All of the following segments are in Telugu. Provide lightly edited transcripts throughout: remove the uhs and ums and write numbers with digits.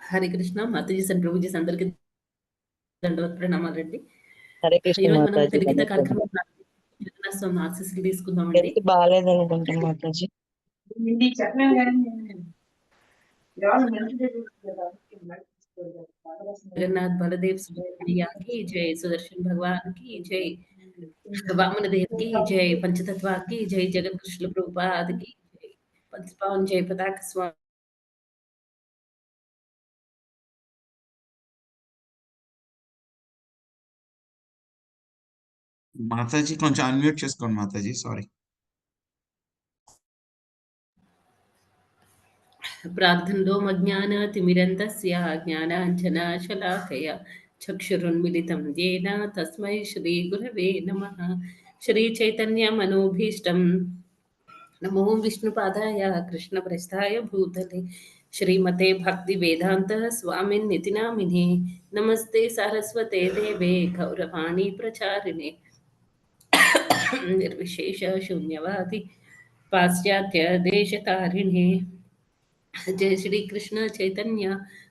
హరే కృష్ణ మాతాజీ అండ్ ప్రభుజీ అందరికి దండవత్ ప్రణామాలండి. హరే కృష్ణ ఈరోజు మనం మాతాజీ. తెలుగు గీత కార్యక్రమం జగన్నాథ స్వామి ఆశీస్సులు తీసుకుందామండి. హెల్త్ బాగాలేదు అనుకుంటాను మాతాజీ. जगन्नाथ बलदेव सुभद्रा की जय, सुदर्शन भगवान की जय, वामन देव की जय, पंचतत्वा की जय, जगत कृष्ण प्रभुपाद की जय, पंचपावन जय पताक स्वामी మాతాజీ కొంచెం అన్మ్యూట్ చేసుకోండి మాతాజీ. సారీ. प्रार्थनोमज्ञानतिमिरन्तस्य ज्ञानाञ्जनशलाकया चक्षुरुन्मिलितं येन तस्मै श्रीगुरवे नमः। श्रीचैतन्यमनोभीष्टं नमो विष्णुपादाय कृष्णप्रस्थाय भूतले श्रीमते भक्तिवेदान्त स्वामिन्निति नामिने नमस्ते सारस्वते देवे गौरवाणी प्रचारिणे निर्विशेष शून्यवादी पाश्चात्य देशतारिणे जय श्री कृष्ण चैतन्य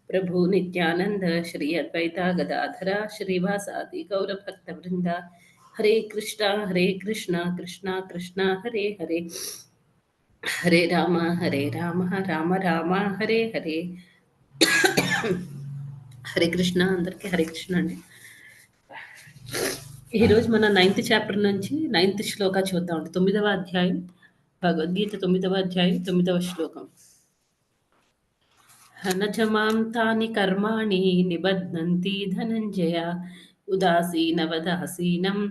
प्रभु नित्यानंद श्री अद्वैता गदाधरा श्रीवासादि गौर भक्त वृंदा हरे कृष्णा कृष्णा कृष्णा हरे हरे हरे राम राम राम हरे हरे హరే కృష్ణ. అందరికీ హరే కృష్ణ అండి. ఈరోజు మన 9th చాప్టర్ నుంచి 9th శ్లోక చూద్దామండి. 9వ అధ్యాయం భగవద్గీత 9వ అధ్యాయం 9వ శ్లోకం. न च मां तानि कर्माणि निबध्नन्ति धनञ्जय उदासीनवदासीनम्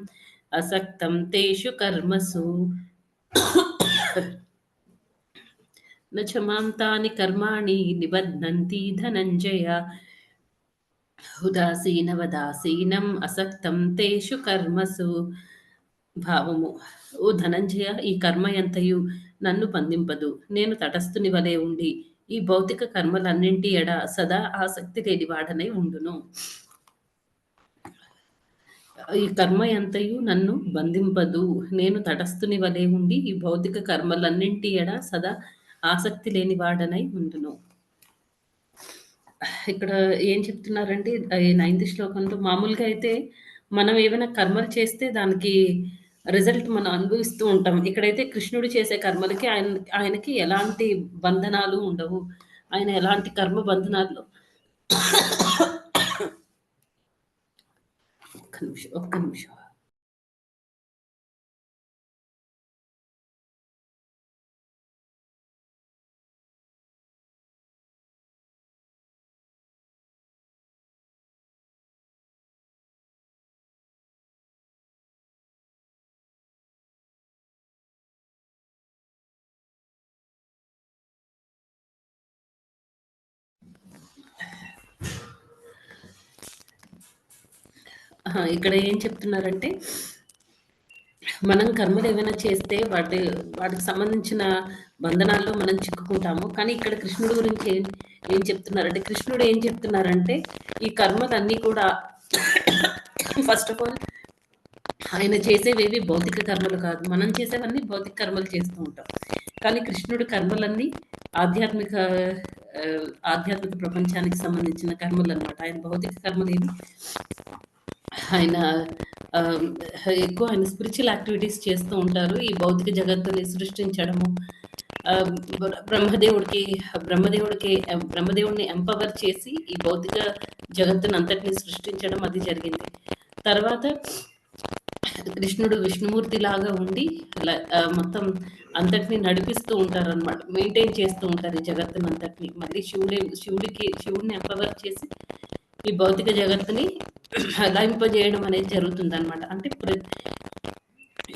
असक्तं तेषु कर्मसु न च मां तानि कर्माणि निबध्नन्ति धनञ्जय ఉదాసీనవదాసీనం అసక్తం తేషు కర్మసు. భావము: ఓ ధనంజయ, ఈ కర్మ ఎంతయు నన్ను బంధింపదు. నేను తటస్థుని వలె ఉండి ఈ భౌతిక కర్మలన్నింటి ఎడ సదా ఆసక్తి లేని వాడనై ఉండును. ఈ కర్మ ఎంతయు నన్ను బంధింపదు. నేను తటస్థుని వలె ఉండి ఈ భౌతిక కర్మలన్నింటి ఎడ సదా ఆసక్తి లేని వాడనై ఉండును. ఇక్కడ ఏం చెప్తున్నారంటే ఈ 9th శ్లోకంలో మామూలుగా అయితే మనం ఏమైనా కర్మలు చేస్తే దానికి రిజల్ట్ మనం అనుభవిస్తూ ఉంటాం. ఇక్కడైతే కృష్ణుడు చేసే కర్మలకి ఆయనకి ఎలాంటి బంధనాలు ఉండవు. ఆయన ఎలాంటి కర్మ బంధనాలు ఒక్క నిమిషం. ఇక్కడ ఏం చెప్తున్నారంటే మనం కర్మలు ఏమైనా చేస్తే వాటికి సంబంధించిన బంధనాల్లో మనం చిక్కుకుంటాము. కానీ ఇక్కడ కృష్ణుడు గురించి ఏం చెప్తున్నారంటే ఈ కర్మలన్నీ కూడా ఫస్ట్ ఆఫ్ ఆల్ ఆయన చేసేవేవి భౌతిక కర్మలు కాదు. మనం చేసేవన్నీ భౌతిక కర్మలు చేస్తూ ఉంటాం. కానీ కృష్ణుడి కర్మలన్నీ ఆధ్యాత్మిక ప్రపంచానికి సంబంధించిన కర్మలు అన్నమాట. ఆయన భౌతిక కర్మలు ఏమి ఆయన ఎక్కువ ఆయన స్పిరిచువల్ యాక్టివిటీస్ చేస్తూ ఉంటారు. ఈ భౌతిక జగత్తుని సృష్టించడము, బ్రహ్మదేవుడిని ఎంపవర్ చేసి ఈ భౌతిక జగత్తుని అంతటిని సృష్టించడం అది జరిగింది. తర్వాత కృష్ణుడు విష్ణుమూర్తి లాగా ఉండి మొత్తం అంతటిని నడిపిస్తూ ఉంటారు అనమాట, మెయింటైన్ చేస్తూ ఉంటారు ఈ జగత్తుని అంతటిని. మళ్ళీ శివుడిని ఎంపవర్ చేసి ఈ భౌతిక జగత్తుని లయింపజేయడం అనేది జరుగుతుంది అనమాట. అంటే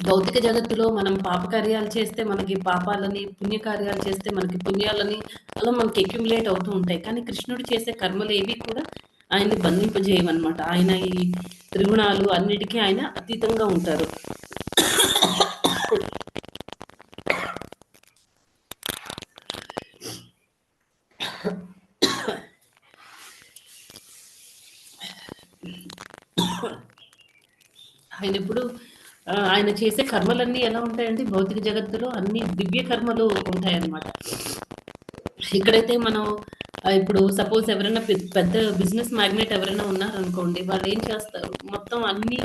భౌతిక జగత్తులో మనం పాపకార్యాలు చేస్తే మనకి పాపాలని, పుణ్యకార్యాలు చేస్తే మనకి పుణ్యాలని అలా మనకి అక్యుములేట్ అవుతూ ఉంటాయి. కానీ కృష్ణుడు చేసే కర్మలు ఏవి కూడా ఆయన్ని బంధింపజేయమన్నమాట. ఆయన ఈ త్రిగుణాలు అన్నిటికీ ఆయన అతీతంగా ఉంటారు. ఆయన ఇప్పుడు ఆయన చేసే కర్మలన్నీ ఎలా ఉంటాయంటే భౌతిక జగత్తులో అన్ని దివ్య కర్మలు ఉంటాయన్నమాట. ఇక్కడైతే మనం ఇప్పుడు సపోజ్ ఎవరైనా పెద్ద బిజినెస్ మ్యాగ్నెట్ ఎవరైనా ఉన్నారనుకోండి, వాళ్ళు ఏం చేస్తారు, మొత్తం అన్ని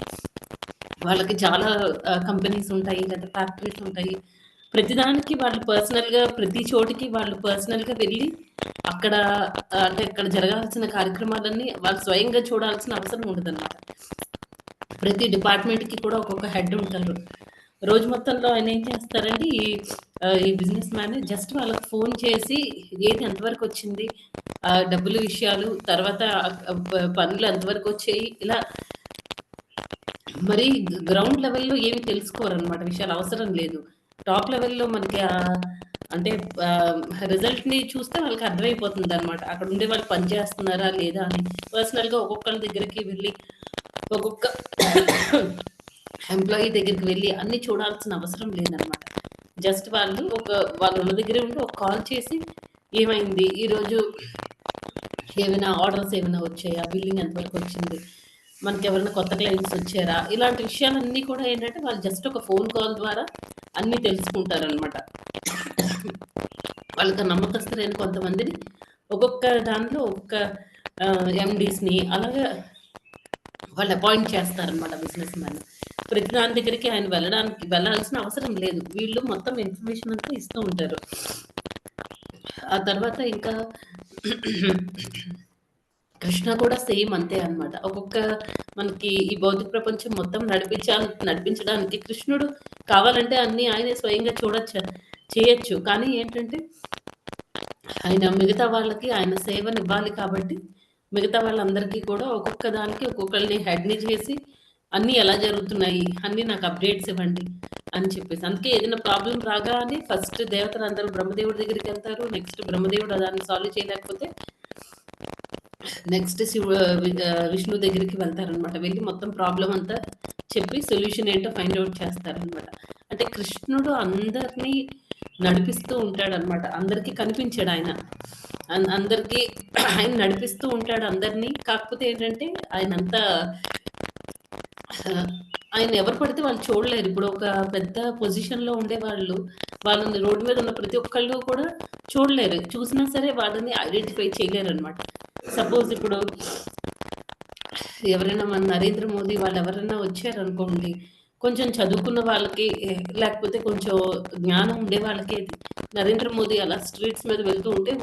వాళ్ళకి చాలా కంపెనీస్ ఉంటాయి, లేదా ఫ్యాక్టరీస్ ఉంటాయి. ప్రతిదానికి వాళ్ళు పర్సనల్‌గా ప్రతి చోటికి వాళ్ళు పర్సనల్‌గా వెళ్ళి అక్కడ అంటే అక్కడ జరగాల్సిన కార్యక్రమాలన్నీ వాళ్ళు స్వయంగా చూడాల్సిన అవసరం ఉండదనమాట. ప్రతి డిపార్ట్మెంట్‌కి కూడా ఒక్కొక్క హెడ్ ఉంటారు. రోజు మొత్తంలో ఆయన ఏం చేస్తారంటే ఈ బిజినెస్ మ్యాన్ జస్ట్ వాళ్ళకి ఫోన్ చేసి ఏది ఎంతవరకు వచ్చింది, డబ్బుల విషయాలు, తర్వాత పనులు ఎంతవరకు వచ్చాయి, ఇలా మరి గ్రౌండ్ లెవెల్‌లో ఏమి తెలుసుకోరనమాట, విషయాలు అవసరం లేదు. టాప్ లెవెల్‌లో మనకి అంటే రిజల్ట్‌ని చూస్తే వాళ్ళకి అర్థమైపోతుందనమాట. అక్కడ ఉండే వాళ్ళు పని చేస్తున్నారా లేదా అని. పర్సనల్‌గా ఒక్కొక్కళ్ళ దగ్గరికి వెళ్ళి, ఒక్కొక్క ఎంప్లాయీ దగ్గరికి వెళ్ళి అన్నీ చూడాల్సిన అవసరం లేదనమాట. జస్ట్ వాళ్ళు ఉన్న దగ్గరే ఉండి ఒక కాల్ చేసి, ఏమైంది ఈరోజు, ఏమైనా ఆర్డర్స్ ఏమైనా వచ్చాయా, బిల్లింగ్ ఎంతవరకు వచ్చింది, మనకి ఎవరైనా కొత్త క్లయింట్స్ వచ్చారా, ఇలాంటి విషయాలన్నీ కూడా ఏంటంటే వాళ్ళు జస్ట్ ఒక ఫోన్ కాల్ ద్వారా అన్నీ తెలుసుకుంటారనమాట. వాళ్ళకి నమ్మకస్తులైన కొంతమందిని ఒక్కొక్క దాంట్లో ఒక్కొక్క ఎండీస్ని అలాగా వాళ్ళు అపాయింట్ చేస్తారనమాట బిజినెస్ మ్యాన్. ప్రతి దాని దగ్గరికి ఆయన వెళ్ళాల్సిన అవసరం లేదు. వీళ్ళు మొత్తం ఇన్ఫర్మేషన్ అంతా ఇస్తూ ఉంటారు. ఆ తర్వాత ఇంకా కృష్ణ కూడా సేమ్ అంతే అనమాట. మనకి ఈ భౌతిక ప్రపంచం మొత్తం నడిపించడానికి కృష్ణుడు కావాలంటే అన్నీ ఆయనే స్వయంగా చేయొచ్చు. కానీ ఏంటంటే ఆయన మిగతా వాళ్ళకి ఆయన సేవనివ్వాలి కాబట్టి, మిగతా వాళ్ళందరికీ కూడా ఒక్కొక్క దానికి ఒక్కొక్కళ్ళని హెడ్‌ని చేసి, అన్నీ ఎలా జరుగుతున్నాయి, అన్నీ నాకు అప్డేట్స్ ఇవ్వండి అని చెప్పేసి. అందుకే ఏదైనా ప్రాబ్లమ్ రాగానే ఫస్ట్ దేవతలందరూ బ్రహ్మదేవుడి దగ్గరికెళ్తారు. నెక్స్ట్ బ్రహ్మదేవుడు దాన్ని సాల్వ్ చేయలేకపోతే నెక్స్ట్ విష్ణు దగ్గరికి వెళ్తారనమాట. వెళ్ళి మొత్తం ప్రాబ్లమ్ అంతా చెప్పి సొల్యూషన్ ఏంటో ఫైండ్ ఔట్ చేస్తారనమాట. అంటే కృష్ణుడు అందరినీ నడిపిస్తూ ఉంటాడనమాట. అందరికీ కనిపించాడు ఆయన. అందరికీ ఆయన నడిపిస్తూ ఉంటాడు అందరినీ. కాకపోతే ఏంటంటే ఆయనంతా ఆయన ఎవరు పడితే వాళ్ళు చూడలేరు. ఇప్పుడు ఒక పెద్ద పొజిషన్‌లో ఉండేవాళ్ళు, వాళ్ళని రోడ్డు మీద ఉన్న ప్రతి ఒక్కళ్ళు కూడా చూడలేరు. చూసినా సరే వాళ్ళని ఐడెంటిఫై చేయలేరనమాట. సపోజ్ ఇప్పుడు ఎవరైనా మన నరేంద్ర మోదీ వాళ్ళు ఎవరైనా వచ్చారనుకోండి, కొంచెం చదువుకున్న వాళ్ళకి లేకపోతే కొంచెం జ్ఞానం ఉండే వాళ్ళకి నరేంద్ర మోదీ అలా స్ట్రీట్స్ మీద వెళ్తూ ఉంటే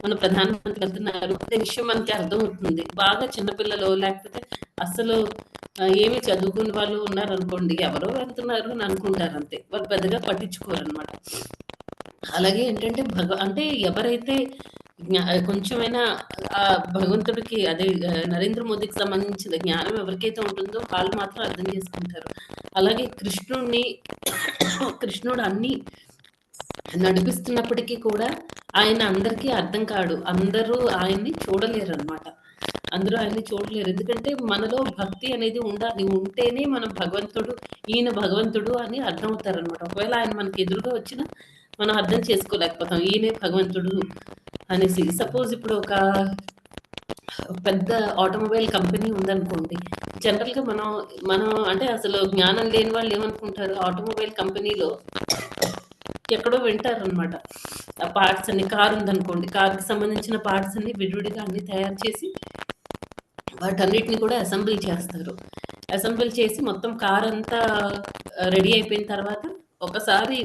మన ప్రధానమంత్రి వెళ్తున్నారు అనే విషయం మనకి అర్థమవుతుంది. బాగా చిన్నపిల్లలు లేకపోతే అసలు ఏమి చదువుకున్న వాళ్ళు ఉన్నారనుకోండి, ఎవరో వెళ్తున్నారు అని అనుకుంటారు అంతే. వాళ్ళు పెద్దగా పట్టించుకోరనమాట. అలాగే ఏంటంటే అంటే ఎవరైతే కొంచెమైనా భగవంతుడికి అదే నరేంద్ర మోదీకి సంబంధించిన జ్ఞానం ఎవరికైతే ఉంటుందో వాళ్ళు మాత్రం అర్థం చేసుకుంటారు. అలాగే కృష్ణుడు అన్నీ నడిపిస్తున్నప్పటికీ కూడా ఆయన అందరికీ అర్థం కాడు. అందరూ ఆయన్ని చూడలేరనమాట. అందరూ ఆయన్ని చూడలేరు. ఎందుకంటే మనలో భక్తి అనేది ఉండాలి. ఉంటేనే మనం ఈయన భగవంతుడు అని అర్థమవుతారనమాట. ఒకవేళ ఆయన మనకి ఎదురుగా వచ్చినా మనం అర్థం చేసుకోలేకపోతాం. ఈయనే భగవంతుడు అనేసి. సపోజ్ ఇప్పుడు ఒక పెద్ద ఆటోమొబైల్ కంపెనీ ఉందనుకోండి. జనరల్‌గా మనం అంటే అసలు జ్ఞానం లేని వాళ్ళు ఏమనుకుంటారు, ఆటోమొబైల్ కంపెనీలో ఎక్కడో వింటారనమాట. ఆ పార్ట్స్ అన్ని, కార్ ఉందనుకోండి, కార్‌కి సంబంధించిన పార్ట్స్ అన్ని విడివిడిగా అన్ని తయారు చేసి వాటన్నిటిని కూడా అసెంబుల్ చేస్తారు. అసెంబుల్ చేసి మొత్తం కార్ అంతా రెడీ అయిపోయిన తర్వాత ఒకసారి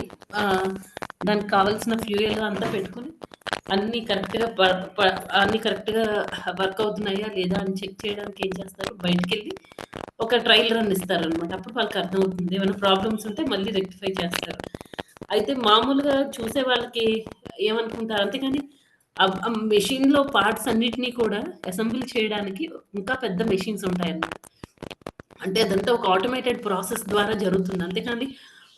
దానికి కావాల్సిన ఫ్యూయల్ అంతా పెట్టుకొని అన్నీ కరెక్ట్‌గా వర్క్ అవుతున్నాయా లేదా అని చెక్ చేయడానికి ఏం చేస్తారు, బయటికెళ్ళి ఒక ట్రయల్ రన్ ఇస్తారనమాట. అప్పుడు వాళ్ళకి అర్థమవుతుంది. ఏమైనా ప్రాబ్లమ్స్ ఉంటే మళ్ళీ రెక్టిఫై చేస్తారు. అయితే మామూలుగా చూసే వాళ్ళకి ఏమనుకుంటారు, అంతేగాని మెషిన్‌లో పార్ట్స్ అన్నిటిని కూడా అసెంబుల్ చేయడానికి ఇంకా పెద్ద మెషిన్స్ ఉంటాయన్నమాట. అంటే అదంతా ఒక ఆటోమేటెడ్ ప్రాసెస్ ద్వారా జరుగుతుంది. అంతేకాని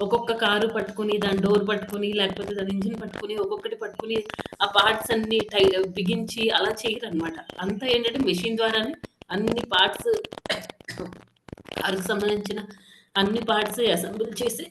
ఒక్కొక్క కారు పట్టుకొని, దాని డోర్ పట్టుకొని, లేకపోతే దాని ఇంజిన్ పట్టుకొని, ఒక్కొక్కటి పట్టుకొని ఆ పార్ట్స్ అన్ని బిగించి అలా చేయరనమాట. అంతా ఏంటంటే మెషిన్ ద్వారానే అన్ని పార్ట్స్, కారుకి సంబంధించిన అన్ని పార్ట్స్ అసెంబుల్ చేసి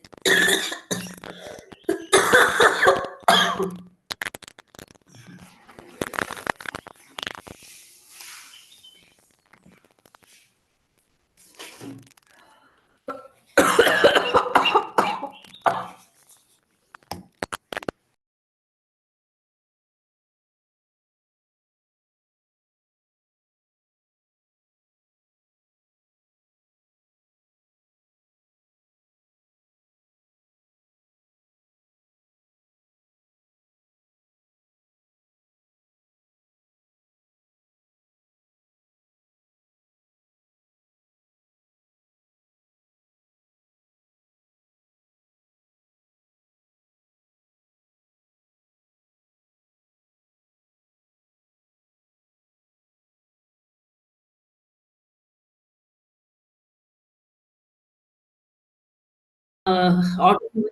ఆటోమొబైల్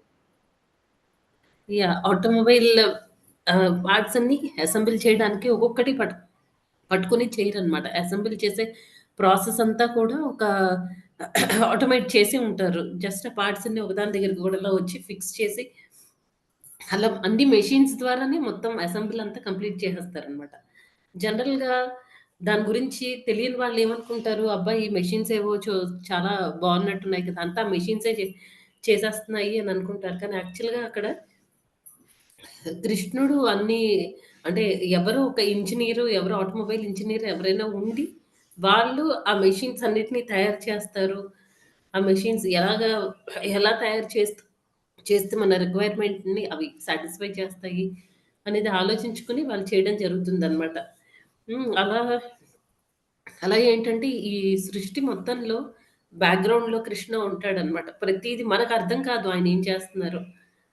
ఆటోమొబైల్ పార్ట్స్ అన్నీ అసెంబుల్ చేయడానికి ఒక్కొక్కటి పట్టుకొని చేయరనమాట. అసెంబుల్ చేసే ప్రాసెస్ అంతా కూడా ఒక ఆటోమేట్ చేసి ఉంటారు. జస్ట్ ఆ పార్ట్స్ అన్నీ ఒకదాని దగ్గరికి గూడలో వచ్చి ఫిక్స్ చేసి అలా అన్ని మెషిన్స్ ద్వారానే మొత్తం అసెంబుల్ అంతా కంప్లీట్ చేసేస్తారనమాట. జనరల్‌గా దాని గురించి తెలియని వాళ్ళేమనుకుంటారు, అబ్బా! ఈ మెషిన్స్ ఏవో చాలా బాగున్నట్టున్నాయి కదా! అంతా మెషిన్సే చేసేస్తున్నాయి అని అనుకుంటారు. కానీ యాక్చువల్‌గా అక్కడ కృష్ణుడు అన్నీ అంటే ఎవరో ఒక ఇంజినీరు, ఎవరో ఆటోమొబైల్ ఇంజినీర్ ఎవరైనా ఉండి, వాళ్ళు ఆ మెషిన్స్ అన్నిటిని తయారు చేస్తారు. ఆ మెషిన్స్ ఎలా తయారు చేస్తే మన రిక్వైర్మెంట్‌ని అవి సాటిస్ఫై చేస్తాయి అనేది ఆలోచించుకొని వాళ్ళు చేయడం జరుగుతుందనమాట. అలా అలా ఏంటంటే ఈ సృష్టి మొత్తంలో బ్యాక్‌గ్రౌండ్‌లో కృష్ణ ఉంటాడనమాట. ప్రతీది మనకర్థం కాదు ఆయనేం చేస్తున్నారో.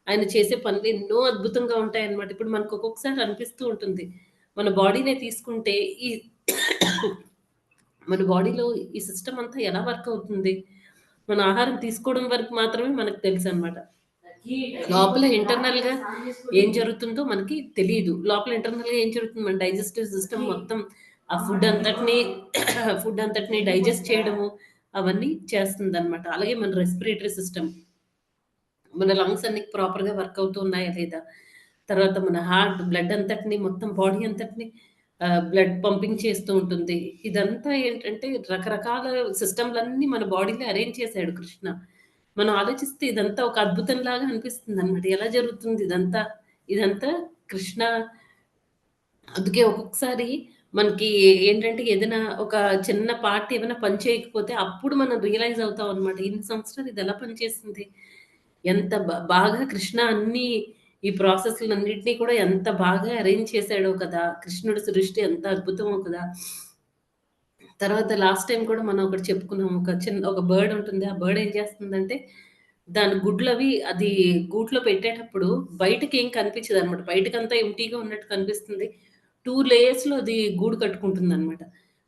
ఆయన చేసే పనులు ఎన్నో అద్భుతంగా ఉంటాయన్నమాట. ఇప్పుడు మనకు ఒక్కొక్కసారి అనిపిస్తూ ఉంటుంది. మన బాడీనే తీసుకుంటే ఈ మన బాడీలో ఈ సిస్టమ్ అంతా ఎలా వర్క్ అవుతుంది? మన ఆహారం తీసుకోవడం వరకు మాత్రమే మనకు తెలుసనమాట. లోపల ఇంటర్నల్‌గా ఏం జరుగుతుందో మనకి తెలీదు. లోపల ఇంటర్నల్‌గా ఏం జరుగుతుంది మన డైజెస్టివ్ సిస్టమ్ మొత్తం ఆ ఫుడ్ అంతటిని డైజెస్ట్ చేయడము అవన్నీ చేస్తుందనమాట. అలాగే మన రెస్పిరేటరీ సిస్టమ్ మన లంగ్స్ అన్ని ప్రాపర్‌గా వర్క్ అవుతూ ఉన్నాయా లేదా? తర్వాత మన హార్ట్, బ్లడ్ అంతటిని మొత్తం బాడీ అంతటిని బ్లడ్ పంపింగ్ చేస్తూ ఉంటుంది. ఇదంతా ఏంటంటే రకరకాల సిస్టమ్‌లన్నీ మన బాడీలో అరేంజ్ చేశాడు కృష్ణ. మనం ఆలోచిస్తే ఇదంతా ఒక అద్భుతంలాగా అనిపిస్తుందనమాట. ఎలా జరుగుతుంది ఇదంతా? ఇదంతా కృష్ణ అందుకే ఒక్కొక్కసారి మనకి ఏంటంటే ఏదైనా ఒక చిన్న పార్ట్ ఏమైనా పని చేయకపోతే అప్పుడు మనం రియలైజ్ అవుతాం అనమాట. ఇన్ని సంవత్సరాలు ఇది ఎలా పనిచేసింది? ఎంత బాగా కృష్ణ అన్నీ ఈ ప్రాసెస్‌లన్నిటిని కూడా ఎంత బాగా అరేంజ్ చేశాడో కదా! కృష్ణుడి సృష్టి ఎంత అద్భుతమో కదా! తర్వాత లాస్ట్ టైమ్ కూడా మనం ఒకటి చెప్పుకున్నాం. ఒక బర్డ్ ఉంటుంది. ఆ బర్డ్ ఏం చేస్తుందంటే, దాని గుడ్లవి అది గూట్లో పెట్టేటప్పుడు బయటకేం కనిపించదనమాట. బయటకంతా ఎంప్టీగా ఉన్నట్టు కనిపిస్తుంది. 2 లేయర్స్‌లో అది గూడు కట్టుకుంటుందనమాట.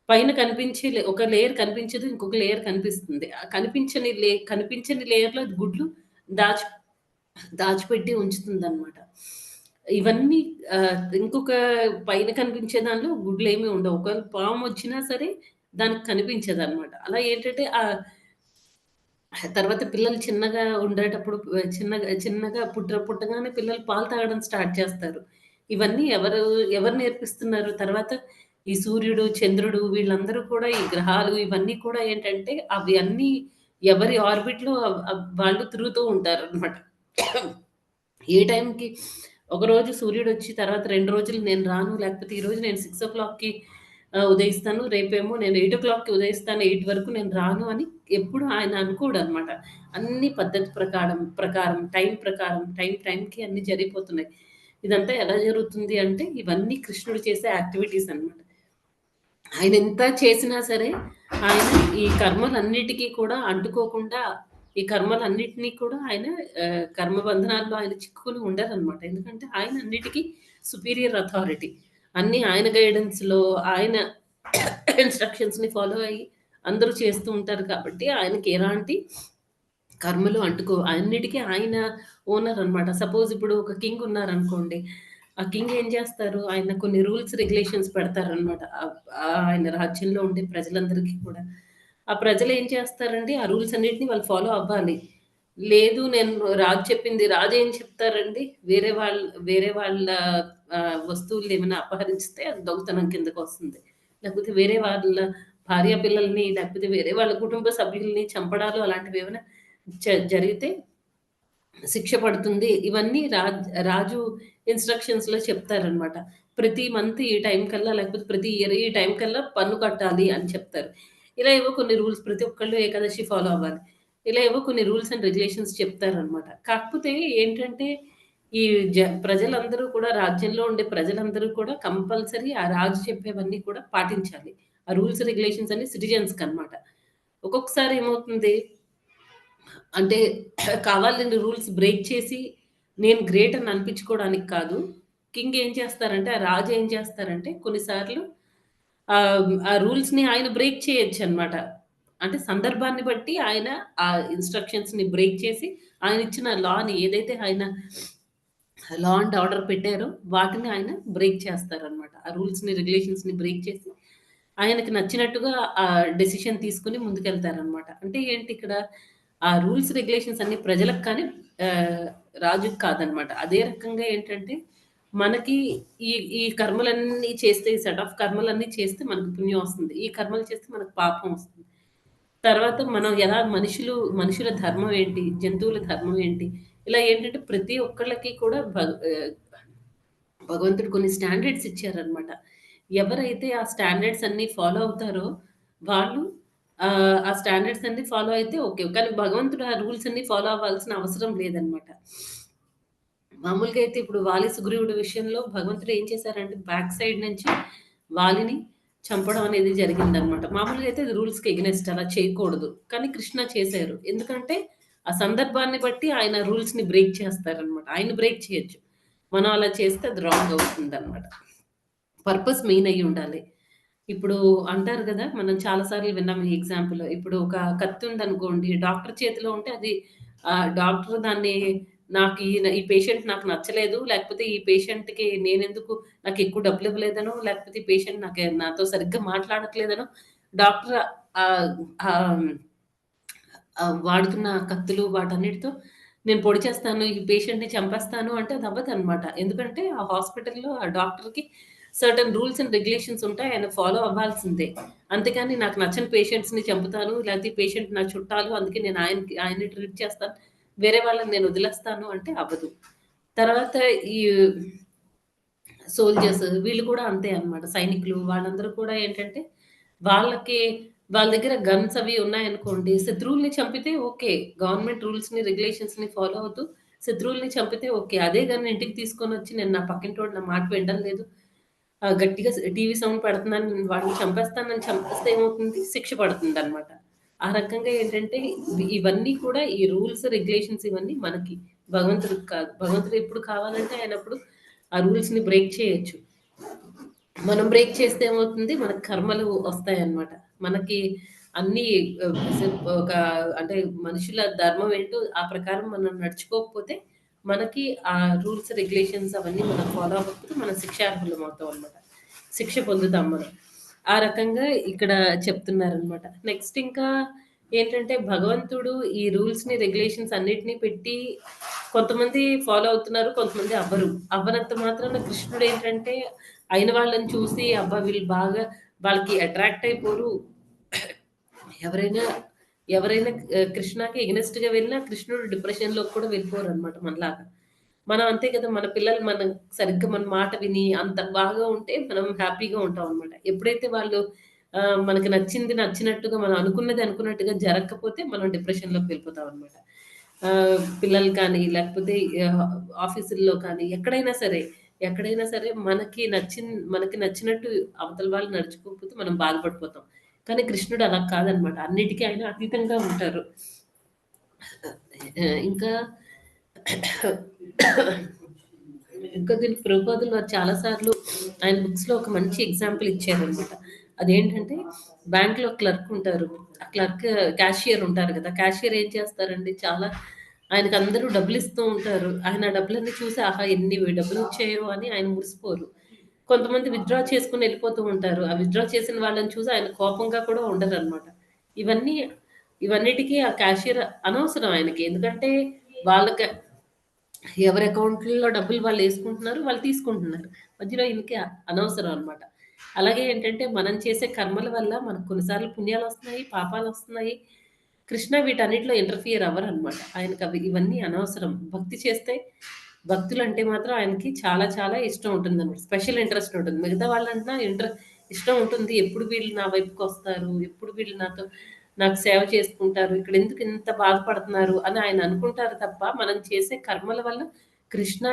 పైన కనిపించే ఒక లేయర్ కనిపించదు. ఇంకొక లేయర్ కనిపిస్తుంది. ఆ కనిపించని లేయర్‌లో అది గుడ్లు దాచి దాచిపెట్టి ఉంచుతుందనమాట. ఇవన్నీ ఇంకొక పైన కనిపించే దానిలో గుడ్లేమి ఉండవు. ఒకవేళ పామొచ్చినా సరే దానికి కనిపించదనమాట. అలా ఏంటంటే తర్వాత పిల్లలు చిన్నగా ఉండేటప్పుడు చిన్నగా పుట్టగానే పిల్లలు పాలు తాగడం స్టార్ట్ చేస్తారు. ఇవన్నీ ఎవరు నేర్పిస్తున్నారు? తర్వాత ఈ సూర్యుడు, చంద్రుడు వీళ్ళందరూ కూడా ఈ గ్రహాలు ఇవన్నీ కూడా ఏంటంటే అవి అన్నీ ఎవరి ఆర్బిట్‌లో వాళ్ళు తిరుగుతూ ఉంటారనమాట. ఏ టైంకి ఒకరోజు సూర్యుడొచ్చి తర్వాత 2 రోజులు నేను రాను, లేకపోతే ఈరోజు నేను 6:00కి ఉదయిస్తాను. రేపేమో నేను 8:00కి ఉదయిస్తాను. 8 వరకు నేను రాను అని ఎప్పుడు ఆయన అనుకోడనమాట. అన్ని పద్ధతి ప్రకారం టైంకి అన్నీ జరిగిపోతున్నాయి. ఇదంతా ఎలా జరుగుతుంది అంటే ఇవన్నీ కృష్ణుడు చేసే యాక్టివిటీస్ అన్నమాట. ఆయనెంత చేసినా సరే, ఆయన ఈ కర్మలన్నిటికి కూడా అంటుకోకుండా, ఈ కర్మలన్నిటిని కూడా ఆయన కర్మ బంధనాల్లో ఆయన చిక్కుకొని ఉండరనమాట. ఎందుకంటే ఆయన అన్నిటికి సుపీరియర్ అథారిటీ. అన్నీ ఆయన గైడెన్స్‌లో, ఆయన ఇన్‌స్ట్రక్షన్స్‌ని ఫాలో అయ్యి అందరూ చేస్తూ ఉంటారు కాబట్టి, ఆయనకి ఎలాంటి కర్మలు అన్నిటికి ఆయన ఓనర్ అనమాట. సపోజ్ ఇప్పుడు ఒక కింగ్ ఉన్నారనుకోండి. ఆ కింగ్ ఏం చేస్తారు? ఆయన కొన్ని రూల్స్, రెగ్యులేషన్స్ పెడతారనమాట. ఆయన రాజ్యంలో ఉండే ప్రజలందరికీ కూడా. ఆ ప్రజలేం చేస్తారండి? ఆ రూల్స్ అన్నిటిని వాళ్ళు ఫాలో అవ్వాలి. లేదు నేను రాజు చెప్పింది రాజు ఏం చెప్తారండి? వేరే వాళ్ళ వస్తువులనేమైనా అపహరిస్తే అది దొంగతనం కిందకొస్తుంది. లేకపోతే వేరే వాళ్ళ భార్య పిల్లల్ని, లేకపోతే వేరే వాళ్ళ కుటుంబ సభ్యుల్ని చంపడాలు అలాంటివేమైనా జరిగితే శిక్ష పడుతుంది. ఇవన్నీ రాజు ఇన్‌స్ట్రక్షన్స్‌లో చెప్తారనమాట. ప్రతి మంత్ ఈ టైం కల్లా లేకపోతే ప్రతి ఇయర్ ఈ టైం కల్లా పన్ను కట్టాలి అని చెప్తారు. ఇలా ఏవో కొన్ని రూల్స్ ప్రతి ఒక్కళ్ళు ఏకాదశి ఫాలో అవ్వాలి. ఇలా ఏవో కొన్ని రూల్స్ అండ్ రెగ్యులేషన్స్ చెప్తారనమాట. కాకపోతే ఏంటంటే ఈ ప్రజలందరూ కూడా రాజ్యంలో ఉండే ప్రజలందరూ కూడా కంపల్సరీ ఆ రాజు చెప్పేవన్నీ కూడా పాటించాలి. ఆ రూల్స్, రెగ్యులేషన్స్ అన్ని సిటిజన్స్‌కనమాట. ఒక్కొక్కసారి ఏమవుతుంది అంటే కావాలని రూల్స్ బ్రేక్ చేసి, నేను గ్రేట్ అని అనిపించుకోవడానికి కాదు. కింగ్ ఏం చేస్తారంటే, ఆ రాజు ఏం చేస్తారంటే కొన్నిసార్లు ఆ రూల్స్‌ని ఆయన బ్రేక్ చేయొచ్చనమాట. అంటే సందర్భాన్ని బట్టి ఆయన ఆ ఇన్‌స్ట్రక్షన్స్‌ని బ్రేక్ చేసి, ఆయన ఇచ్చిన లాని ఏదైతే ఆయన లా అండ్ ఆర్డర్ పెట్టారో వాటిని ఆయన బ్రేక్ చేస్తారనమాట. ఆ రూల్స్‌ని, రెగ్యులేషన్స్‌ని బ్రేక్ చేసి ఆయనకి నచ్చినట్టుగా డెసిషన్ తీసుకొని ముందుకెళ్తారనమాట. అంటే ఏంటి ఇక్కడ ఆ రూల్స్, రెగ్యులేషన్స్ అన్నీ ప్రజలకు కానీ ఆహ్, రాజుకి కాదనమాట. అదే రకంగా ఏంటంటే మనకి ఈ ఈ కర్మలన్నీ చేస్తే ఈ సెట్ ఆఫ్ కర్మలన్నీ చేస్తే మనకు పుణ్యం వస్తుంది. ఈ కర్మలు చేస్తే మనకు పాపం వస్తుంది. తర్వాత మనం ఎలా మనుషుల ధర్మం ఏంటి? జంతువుల ధర్మం ఏంటి? ఇలా ఏంటంటే ప్రతి ఒక్కళ్ళకి కూడా భగవంతుడు కొన్ని స్టాండర్డ్స్ ఇచ్చారనమాట. ఎవరైతే ఆ స్టాండర్డ్స్ అన్నీ ఫాలో అవుతారో వాళ్ళు ఆ స్టాండర్డ్స్ అన్నీ ఫాలో అయితే ఓకే. కానీ భగవంతుడు ఆ రూల్స్ అన్నీ ఫాలో అవ్వాల్సిన అవసరం లేదనమాట. మామూలుగా అయితే ఇప్పుడు వాలి, సుగ్రీవుడి విషయంలో భగవంతుడు ఏం చేశారంటే బ్యాక్ సైడ్ నుంచి వాలిని చంపడం అనేది జరిగిందనమాట. మామూలుగా అయితే అది రూల్స్‌కి ఎగనెస్ట్ అలా చేయకూడదు. కానీ కృష్ణ చేశారు. ఎందుకంటే ఆ సందర్భాన్ని బట్టి ఆయన రూల్స్‌ని బ్రేక్ చేస్తారనమాట. ఆయన బ్రేక్ చేయొచ్చు. మనం అలా చేస్తే అది రాంగ్ అవుతుందనమాట. పర్పస్ మెయిన్ అయ్యి ఉండాలి. ఇప్పుడు అంటారు గదా! మనం చాలా సార్లు విన్నాం ఈ ఎగ్జాంపుల్. ఇప్పుడు ఒక కత్తి ఉందనుకోండి, డాక్టర్ చేతిలో ఉంటే అది డాక్టర్ దాన్ని ఈ పేషెంట్ నాకు నచ్చలేదు. లేకపోతే ఈ పేషెంట్‌కి నేనెందుకు నాకెక్కువ డబ్బులివ్వలేదనో, లేకపోతే ఈ పేషెంట్ నాతో సరిగ్గా మాట్లాడట్లేదనో డాక్టర్ ఆహ్, ఆహ్, వాడుతున్న కత్తులు వాటన్నిటితో నేను పొడి చేస్తాను, ఈ పేషెంట్‌ని చంపేస్తాను అంటే అది అవ్వదనమాట. ఎందుకంటే ఆ హాస్పిటల్‌లో ఆ డాక్టర్‌కి సర్టెన్ రూల్స్ అండ్ రెగ్యులేషన్స్ ఉంటాయి. ఆయన ఫాలో అవ్వాల్సిందే. అంతేగాని నాకు నచ్చని పేషెంట్స్‌ని చంపుతాను, లేకపోతే ఈ పేషెంట్ నా చుట్టాలు అందుకే నేను ఆయన్ని ట్రీట్ చేస్తాను. వేరే వాళ్ళని నేను వదిలేస్తాను అంటే అవ్వదు. తర్వాత ఈ సోల్జర్స్ వీళ్ళు కూడా అంతే అన్నమాట. సైనికులు వాళ్ళందరూ కూడా ఏంటంటే, వాళ్ళకి వాళ్ళ దగ్గర గన్స్ అవి ఉన్నాయనుకోండి, శత్రువుల్ని చంపితే ఓకే. గవర్నమెంట్ రూల్స్‌ని, రెగ్యులేషన్స్‌ని ఫాలో అవుతూ శత్రువుల్ని చంపితే ఓకే. అదే గన్ ఇంటికి తీసుకొనొచ్చి నేను నా పక్కింటోడు నా మాట వినడం లేదు. గట్టిగా టీవీ సౌండ్ పెడుతున్నాను, నేను వాడిని చంపేస్తానని చంపేస్తే ఏమవుతుంది? శిక్ష పడుతుందన్నమాట. ఆ రకంగా ఏంటంటే ఇవన్నీ కూడా ఈ రూల్స్, రెగ్యులేషన్స్ ఇవన్నీ మనకి. భగవంతుడికి కాదు. భగవంతుడు ఎప్పుడు కావాలంటే ఆయనప్పుడు ఆ రూల్స్‌ని బ్రేక్ చేయొచ్చు. మనం బ్రేక్ చేస్తే ఏమవుతుంది? మనకు కర్మలు వస్తాయన్నమాట. మనకి అన్నీ ఒక అంటే మనుషుల ధర్మం ఏంటో ఆ ప్రకారం మనం నడుచుకోకపోతే, మనకి ఆ రూల్స్, రెగ్యులేషన్స్ అవన్నీ మనం ఫాలో అవ్వకపోతే మనం శిక్షార్హులం అవుతాం అన్నమాట. శిక్ష పొందుతాం మనం. ఆ రకంగా ఇక్కడ చెప్తున్నారనమాట. నెక్స్ట్ ఇంకా ఏంటంటే భగవంతుడు ఈ రూల్స్‌ని, రెగ్యులేషన్స్ అన్నిటిని పెట్టి కొంతమంది ఫాలో అవుతున్నారు. కొంతమంది అవ్వరు. అవ్వనంత మాత్రాన కృష్ణుడేంటంటే అయిన వాళ్ళని చూసి అబ్బా! వీళ్ళు బాగా వాళ్ళకి అట్రాక్ట్ అయిపోరు. ఎవరైనా ఎవరైనా కృష్ణకి ఎగనెస్ట్‌గా వెళ్ళినా కృష్ణుడు డిప్రెషన్‌లోకి కూడా వెళ్ళిపోరనమాట మనలాగా. మనం అంతే కదా! మన పిల్లలు మనం సరిగ్గా మన మాట విని అంత బాగా ఉంటే మనం హ్యాపీగా ఉంటామనమాట. ఎప్పుడైతే వాళ్ళు మనకి నచ్చినట్టుగా మనం అనుకున్నది అనుకున్నట్టుగా జరగకపోతే మనం డిప్రెషన్‌లోకి వెళ్ళిపోతామనమాట. పిల్లలు కానీ లేకపోతే ఆహ్, ఆఫీసుల్లో కానీ ఎక్కడైనా సరే మనకి నచ్చినట్టు అవతల వాళ్ళు నడుచుకోకపోతే మనం బాధపడిపోతాం. కానీ కృష్ణుడు అలా కాదనమాట. అన్నిటికి ఆయన అతీతంగా ఉంటారు. ఇంకా ఇంకా దీనికి ప్రభుపాదులు వారు చాలా సార్లు ఆయన బుక్స్‌లో ఒక మంచి ఎగ్జాంపుల్ ఇచ్చారనమాట. అదేంటంటే బ్యాంక్‌లో క్లర్క్ ఉంటారు. ఆ క్లర్క్ క్యాషియర్ ఉంటారు కదా! క్యాషియర్ ఏం చేస్తారండి ఆయనకందరూ డబ్బులిస్తూ ఉంటారు. ఆయన ఆ డబ్బులన్నీ చూసి ఆహా! ఎన్ని డబ్బులొచ్చాయో అని ఆయన మురిసిపోరు. కొంతమంది విత్‌డ్రా చేసుకొని ఎళ్ళిపోతూ ఉంటారు. ఆ విత్‌డ్రా చేసిన వాళ్ళని చూసి ఆయన కోపంగా కూడా ఉండరనమాట. ఇవన్నీ ఇవన్నిటికి ఆ క్యాషియర్ అనవసరం ఆయనకి. ఎందుకంటే వాళ్ళకి ఎవరి అకౌంట్‌లో డబ్బులు వాళ్ళేసుకుంటున్నారు. వాళ్ళు తీసుకుంటున్నారు. మధ్యలో ఈయనకి అనవసరం అన్నమాట. అలాగే ఏంటంటే మనం చేసే కర్మల వల్ల మనకు కొన్ని సార్లు పుణ్యాలొస్తున్నాయి, పాపాలొస్తున్నాయి. కృష్ణ వీటన్నిటిలో ఇంటర్ఫియర్ అవ్వరన్నమాట. ఇవన్నీ అనవసరం. భక్తులంటే మాత్రం ఆయనకి చాలా చాలా ఇష్టం ఉంటుందన్నమాట. స్పెషల్ ఇంట్రెస్ట్ ఉంటుంది. మిగతా వాళ్ళంటున్నా ఇష్టం ఉంటుంది. ఎప్పుడు వీళ్ళు నా వైపుకొస్తారు? ఎప్పుడు వీళ్ళు నాకు సేవ చేసుకుంటారు. ఇక్కడెందుకు ఇంత బాధపడుతున్నారు అని ఆయన అనుకుంటారు తప్ప, మనం చేసే కర్మల వల్ల కృష్ణ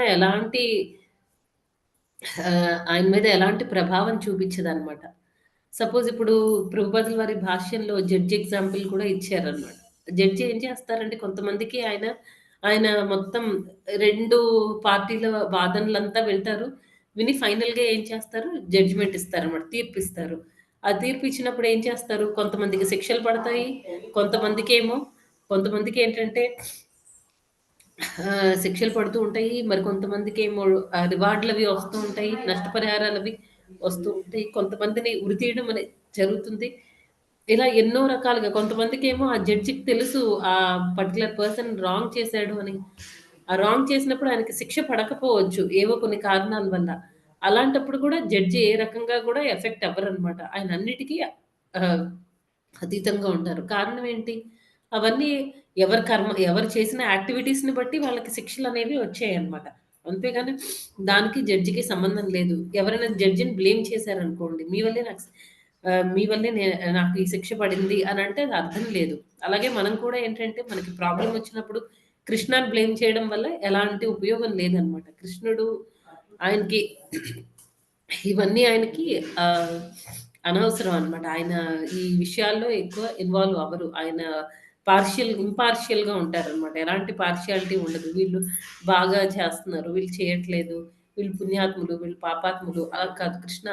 ఆయన మీద ఎలాంటి ప్రభావం చూపించదనమాట. సపోజ్ ఇప్పుడు ప్రభుపాదుల వారి భాష్యంలో జడ్జ్ ఎగ్జాంపుల్ కూడా ఇచ్చారనమాట. జడ్జి ఏం చేస్తారంటే కొంతమందికి ఆయన మొత్తం 2 పార్టీల వాదనలంతా వింటారు. విని ఫైనల్‌గా ఏం చేస్తారు? జడ్జ్‌మెంట్ ఇస్తారనమాట. తీర్పిస్తారు. ఆ తీర్పు ఇచ్చినప్పుడు ఏం చేస్తారు? కొంతమందికి శిక్షలు పడతాయి. కొంతమందికేమో కొంతమందికేంటంటే శిక్షలు పడుతూ ఉంటాయి. మరి కొంతమందికేమో రివార్డ్‌లవి వస్తూ ఉంటాయి. నష్టపరిహారాలవి వస్తూ ఉంటాయి. కొంతమందిని ఉరి తీయడం అనేది జరుగుతుంది. ఇలా ఎన్నో రకాలుగా కొంతమందికేమో ఆ జడ్జికి తెలుసు ఆ పర్టిక్యులర్ పర్సన్ రాంగ్ చేశాడు అని. ఆ రాంగ్ చేసినప్పుడు ఆయనకి శిక్ష పడకపోవచ్చు. ఏవో కొన్ని కారణాల వల్ల. అలాంటప్పుడు కూడా జడ్జి ఏ రకంగా కూడా ఎఫెక్ట్ అవ్వరనమాట. ఆయన అన్నిటికి ఆహ్, అతీతంగా ఉంటారు. కారణం ఏంటి? అవన్నీ ఎవరు చేసిన యాక్టివిటీస్‌ని బట్టి వాళ్ళకి శిక్షలనేవి వచ్చాయన్నమాట. అంతేగాని దానికి జడ్జికి సంబంధం లేదు. ఎవరైనా జడ్జిని బ్లేమ్ చేశారనుకోండి, మీ వల్లే నాకు ఈ శిక్ష పడింది అనంటే అది అర్థం లేదు. అలాగే మనం కూడా ఏంటంటే మనకి ప్రాబ్లమ్ వచ్చినప్పుడు కృష్ణని బ్లేమ్ చేయడం వల్ల ఎలాంటి ఉపయోగం లేదనమాట. కృష్ణుడు ఆయనకి ఇవన్నీ ఆయనకి ఆహ్, అనవసరం అన్నమాట. ఆయన ఈ విషయాల్లో ఎక్కువ ఇన్వాల్వ్ అవ్వరు. ఆయన ఇంపార్షియల్‌గా ఉంటారన్నమాట. ఎలాంటి పార్షియాలిటీ ఉండదు. వీళ్ళు బాగా చేస్తున్నారు, వీళ్ళు చేయట్లేదు, వీళ్ళు పుణ్యాత్ములు, వీళ్ళు పాపాత్ములు అలా కాదు. కృష్ణ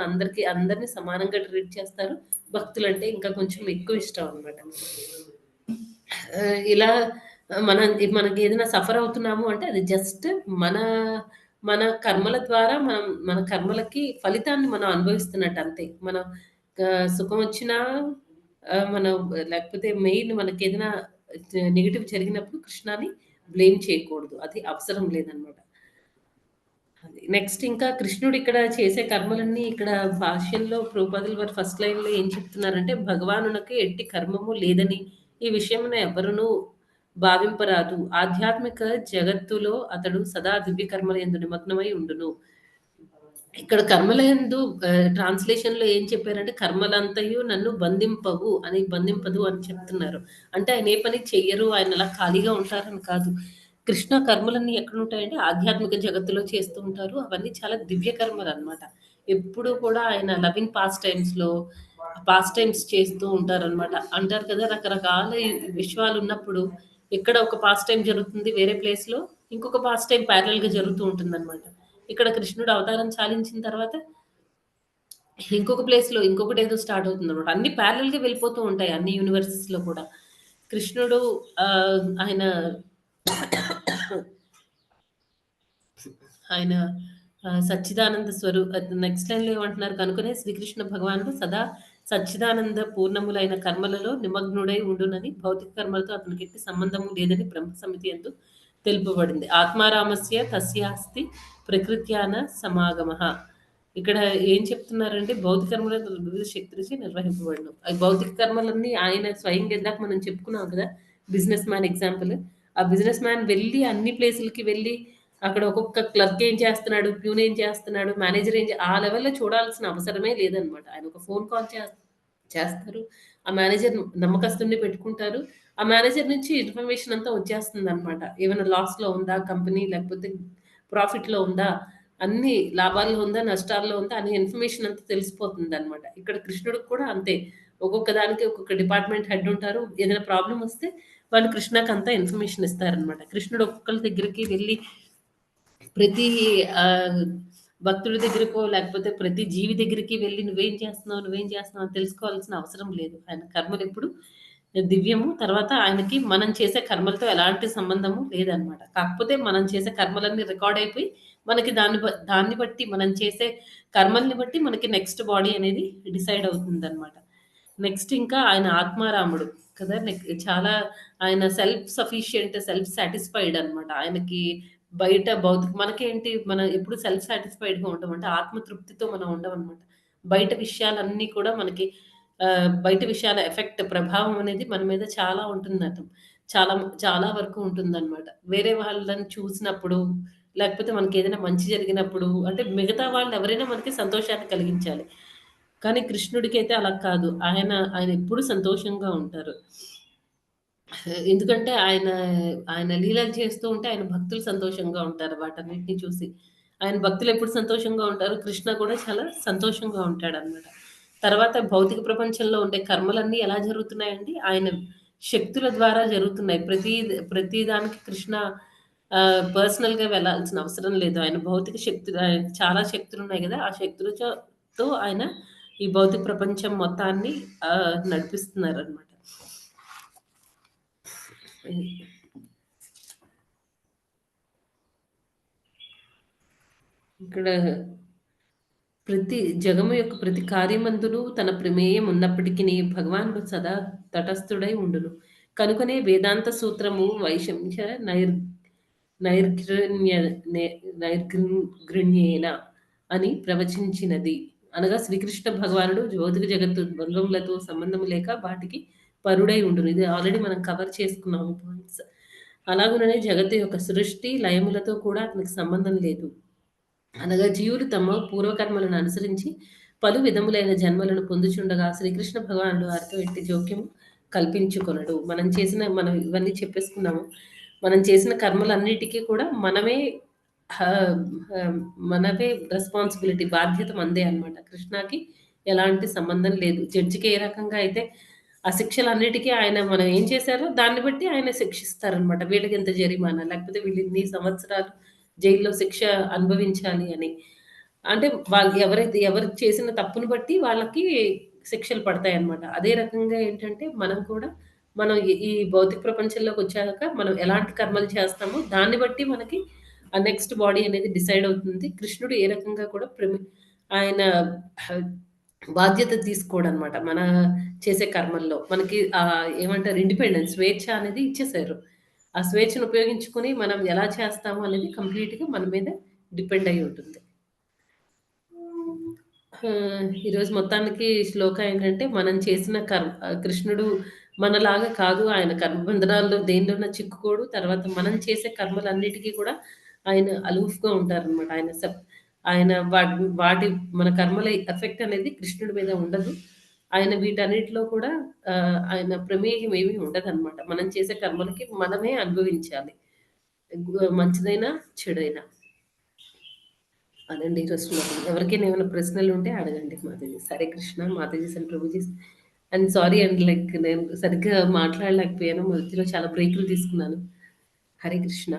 అందరిని సమానంగా ట్రీట్ చేస్తారు. భక్తులంటే ఇంకా కొంచెం ఎక్కువ ఇష్టం అన్నమాట. ఇలా మనకేదైనా సఫర్ అవుతున్నాము అంటే అది జస్ట్ మన మన కర్మల ద్వారా మన కర్మలకి ఫలితాన్ని మనం అనుభవిస్తున్నట్టు అంతే. మనం సుఖమొచ్చినా మనం లేకపోతే మెయిన్ మనకేదైనా నెగెటివ్ జరిగినప్పుడు కృష్ణని బ్లేమ్ చేయకూడదు. అది అవసరం లేదనమాట. అది. నెక్స్ట్ ఇంకా కృష్ణుడిక్కడ చేసే కర్మలన్నీ ఇక్కడ భాష్యంలో ప్రభుపాదుల వారు ఫస్ట్ లైన్‌లో ఏం చెప్తున్నారంటే, భగవానునకు ఎట్టి కర్మము లేదని ఈ విషయమున ఎవ్వరునూ భావింపరాదు. ఆధ్యాత్మిక జగత్తులో అతడు సదా దివ్య కర్మలయందు నిమగ్నమై ఉండును. ఇక్కడ కర్మలయందు ట్రాన్స్‌లేషన్‌లో ఏం చెప్పారంటే, కర్మలంతయు నన్ను బంధింపదు అని చెప్తున్నారు. అంటే ఆయన ఏ పని చెయ్యరు, ఆయన అలా ఖాళీగా ఉంటారని కాదు. కృష్ణ కర్మలన్నీ ఎక్కడుంటాయంటే, ఆధ్యాత్మిక జగత్తులో చేస్తూ ఉంటారు. అవన్నీ చాలా దివ్య కర్మలనమాట. ఎప్పుడూ కూడా ఆయన లవింగ్ పాస్ట్ టైమ్స్ చేస్తూ ఉంటారనమాట. అంటారు కదా! రకరకాల విశ్వాలున్నప్పుడు, ఇక్కడ ఒక పాస్ట్ టైమ్ జరుగుతుంది వేరే ప్లేస్‌లో, ఇంకొక పాస్ట్ టైమ్ ప్యారలెల్‌గా జరుగుతూ ఉంటుందనమాట. ఇక్కడ కృష్ణుడు అవతారం చాలించిన తర్వాత ఇంకొక ప్లేస్‌లో ఇంకొకటేదో స్టార్ట్ అవుతుందనమాట. అన్నీ ప్యారలెల్‌గా వెళ్ళిపోతూ ఉంటాయి అన్ని యూనివర్సెస్‌లో కూడా. కృష్ణుడు ఆయన ఆయన సచ్చిదానంద నెక్స్ట్ లైన్‌లో ఏమంటున్నారు కనుకనే శ్రీకృష్ణ భగవానుడు సదా సచ్చిదానంద పూర్ణములైన కర్మలలో నిమగ్నుడై ఉండునని భౌతిక కర్మలతో అతనికి ఎట్టి సంబంధము లేదని బ్రహ్మ సమితి యందు తెలుపబడింది. ఆత్మారామస్య తస్యాస్తి ప్రకృత్యాన సమాగమః. ఇక్కడ ఏం చెప్తున్నారంటే భౌతిక కర్మలను వివిధ శక్తులచే నిర్వహింపబడును. ఆ భౌతిక కర్మలన్నీ ఆయన స్వయంగా ఇందాక మనం చెప్పుకున్నాం కదా! Business man example. ఆ బిజినెస్ మ్యాన్ వెళ్ళి అన్ని ప్లేసులకి వెళ్ళి అక్కడ ఒక్కొక్క క్లర్క్ ఏం చేస్తున్నాడు, ప్యూన్ ఏం చేస్తున్నాడు, మేనేజర్ ఆ లెవెల్‌లో చూడాల్సిన అవసరమే లేదనమాట. ఆయన ఒక ఫోన్ కాల్ చేస్తారు. ఆ మేనేజర్ నమ్మకస్తుడిని పెట్టుకుంటారు. ఆ మేనేజర్ నుంచి ఇన్ఫర్మేషన్ అంతా వచ్చేస్తుందనమాట. ఏమైనా లాస్‌లో ఉందా కంపెనీ లేకపోతే ప్రాఫిట్‌లో ఉందా? అన్ని లాభాల్లో ఉందా? నష్టాల్లో ఉందా? అనే ఇన్ఫర్మేషన్ అంతా తెలిసిపోతుందనమాట. ఇక్కడ కృష్ణుడికి కూడా అంతే. ఒక్కొక్క దానికి ఒక్కొక్క డిపార్ట్‌మెంట్ హెడ్ ఉంటారు. ఏదైనా ప్రాబ్లమ్ వస్తే వాళ్ళు కృష్ణకంతా ఇన్ఫర్మేషన్ ఇస్తారనమాట. కృష్ణుడు ఒక్కొక్కళ్ళ దగ్గరికి వెళ్లి ప్రతి ఆహ్, భక్తుడి దగ్గరకో లేకపోతే ప్రతి జీవి దగ్గరికి వెళ్లి నువ్వేం చేస్తున్నావు అని తెలుసుకోవాల్సిన అవసరం లేదు. ఆయన కర్మలెప్పుడు దివ్యము. తర్వాత ఆయనకి మనం చేసే కర్మలతో ఎలాంటి సంబంధము లేదనమాట. కాకపోతే మనం చేసే కర్మలన్నీ రికార్డ్ అయిపోయి మనకి దాన్ని బట్టి మనం చేసే కర్మల్ని బట్టి మనకి నెక్స్ట్ బాడీ అనేది డిసైడ్ అవుతుందనమాట. నెక్స్ట్ ఇంకా ఆయన ఆత్మారాముడు కదా! చాలా ఆయన సెల్ఫ్ సఫిషియంట్, సెల్ఫ్ సాటిస్ఫైడ్ అనమాట. ఆయనకి బయట మనకేంటి మనం ఎప్పుడు సెల్ఫ్ సాటిస్ఫైడ్‌గా ఉంటాం. అంటే ఆత్మ తృప్తితో మనం ఉండమనమాట. బయట విషయాలన్నీ కూడా మనకి బయట విషయాల ప్రభావం అనేది మన మీద చాలా ఉంటుందట. చాలా చాలా వరకు ఉంటుందనమాట. వేరే వాళ్ళని చూసినప్పుడు, లేకపోతే మనకేదైనా మంచి జరిగినప్పుడు అంటే మిగతా వాళ్ళెవరైనా మనకి సంతోషాన్ని కలిగించాలి. కానీ కృష్ణుడికైతే అలా కాదు. ఆయన ఎప్పుడు సంతోషంగా ఉంటారు. ఎందుకంటే ఆయన లీలలు చేస్తూ ఉంటే ఆయన భక్తులు సంతోషంగా ఉంటారు వాటన్నిటిని చూసి. ఆయన భక్తులెప్పుడు సంతోషంగా ఉంటారు. కృష్ణ కూడా చాలా సంతోషంగా ఉంటాడనమాట. తర్వాత భౌతిక ప్రపంచంలో ఉండే కర్మలన్నీ ఎలా జరుగుతున్నాయండి? ఆయన శక్తుల ద్వారా జరుగుతున్నాయి. ప్రతి దానికి కృష్ణ పర్సనల్‌గా వెళ్ళాల్సిన అవసరం లేదు. ఆయన భౌతిక శక్తులు చాలా శక్తులున్నాయి గదా! ఆ శక్తులతో ఆయన ఈ భౌతిక ప్రపంచం మొత్తాన్ని నడిపిస్తున్నారనమాట. ఇక్కడ ప్రతి జగము యొక్క ప్రతి కార్యమందును తన ప్రమేయం ఉన్నప్పటికీ భగవానుడు సదా తటస్థుడై ఉండును. కనుకనే వేదాంత సూత్రము వైశంఖ్య నైర్ఘ్య నైర్గృణ్యేన అని ప్రవచించినది. అనగా శ్రీకృష్ణ భగవానుడు భౌతిక జగత్తు ద్వంద్వములతో సంబంధం లేక వాటికి పరుడై ఉండును. ఇది ఆల్రెడీ మనం కవర్ చేసుకున్నాము పాయింట్స్. అలాగుననే జగత్తు యొక్క సృష్టి లయములతో కూడా అతనికి సంబంధం లేదు. అనగా జీవులు తమ పూర్వకర్మలను అనుసరించి పలు విధములైన జన్మలను పొందుచుండగా శ్రీకృష్ణ భగవానుడు వారితో ఎట్టి జోక్యము కల్పించుకొనడు. మనం ఇవన్నీ చెప్పేసుకున్నాము. మనం చేసిన కర్మలన్నిటికీ కూడా మనమే రెస్పాన్సిబిలిటీ, బాధ్యత మందే అనమాట. కృష్ణకి ఎలాంటి సంబంధం లేదు. జడ్జికి ఏ రకంగా అయితే ఆ శిక్షలన్నిటికీ ఆయన మనం ఏం చేశారో దాన్ని బట్టి ఆయన శిక్షిస్తారనమాట. వీళ్ళకి ఎంత జరిమానా, లేకపోతే వీళ్ళు ఇన్ని సంవత్సరాలు జైల్లో శిక్ష అనుభవించాలి అని. అంటే వాళ్ళు ఎవరు చేసిన తప్పును బట్టి వాళ్ళకి శిక్షలు పడతాయన్నమాట. అదే రకంగా ఏంటంటే మనం ఈ భౌతిక ప్రపంచంలోకి వచ్చాక మనం ఎలాంటి కర్మలు చేస్తామో దాన్ని బట్టి మనకి ఆ నెక్స్ట్ బాడీ అనేది డిసైడ్ అవుతుంది. కృష్ణుడు ఏ రకంగా కూడా ఆయన బాధ్యత తీసుకోడనమాట. మన చేసే కర్మల్లో మనకి ఏమంటారు, ఇండిపెండెన్స్, స్వేచ్ఛ అనేది ఇచ్చేసారు. ఆ స్వేచ్ఛను ఉపయోగించుకొని మనం ఎలా చేస్తాము అనేది కంప్లీట్‌గా మన మీద డిపెండ్ అయ్యి ఉంటుంది. ఈరోజు మొత్తానికి శ్లోక ఏంటంటే మనం చేసిన కృష్ణుడు మనలాగా కాదు. ఆయన కర్మబంధనాల్లో దేనిలోనో చిక్కుకోడు. తర్వాత మనం చేసే కర్మలన్నిటికీ కూడా ఆయన అలూఫ్‌గా ఉంటారనమాట. ఆయన వాటి మన కర్మల ఎఫెక్ట్ అనేది కృష్ణుడి మీద ఉండదు. ఆయన వీటన్నిటిలో కూడా ఆయన ప్రమేయం ఏమీ ఉండదనమాట. మనం చేసే కర్మలకి మనమే అనుభవించాలి. మంచిదైనా, చెడైనా. అదండి ఈరోజు శ్లోకం. ఎవరికైనా ఏమైనా ప్రశ్నలు ఉంటే అడగండి Mataji. Hare Krishna, Mataji and Prabhuji. And sorry and నేను సరిగ్గా మాట్లాడలేకపోయాను. మధ్యలో చాలా బ్రేకులు తీసుకున్నాను. హరే కృష్ణ.